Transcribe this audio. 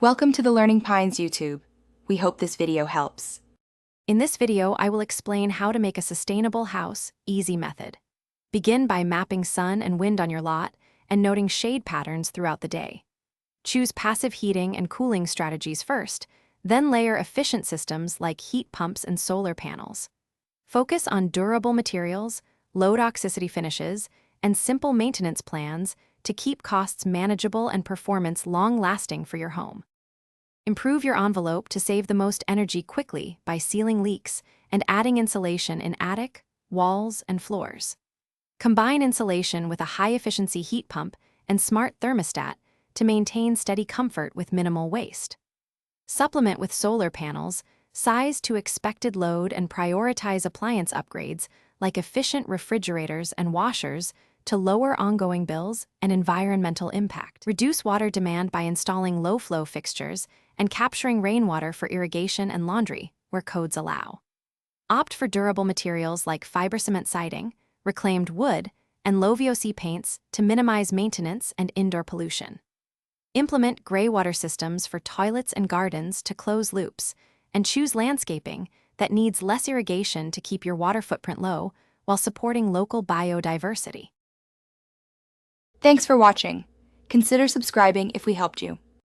Welcome to the Learning Pines YouTube. We hope this video helps. In this video, I will explain how to make a sustainable house easy method. Begin by mapping sun and wind on your lot and noting shade patterns throughout the day. Choose passive heating and cooling strategies first, then layer efficient systems like heat pumps and solar panels. Focus on durable materials, low toxicity finishes, and simple maintenance plans to keep costs manageable and performance long-lasting for your home. Improve your envelope to save the most energy quickly by sealing leaks and adding insulation in attic, walls, and floors. Combine insulation with a high-efficiency heat pump and smart thermostat to maintain steady comfort with minimal waste. Supplement with solar panels, size to expected load, and prioritize appliance upgrades like efficient refrigerators and washers to lower ongoing bills and environmental impact. Reduce water demand by installing low-flow fixtures and capturing rainwater for irrigation and laundry, where codes allow. Opt for durable materials like fiber cement siding, reclaimed wood, and low VOC paints to minimize maintenance and indoor pollution. Implement gray water systems for toilets and gardens to close loops, and choose landscaping that needs less irrigation to keep your water footprint low while supporting local biodiversity. Thanks for watching. Consider subscribing if we helped you.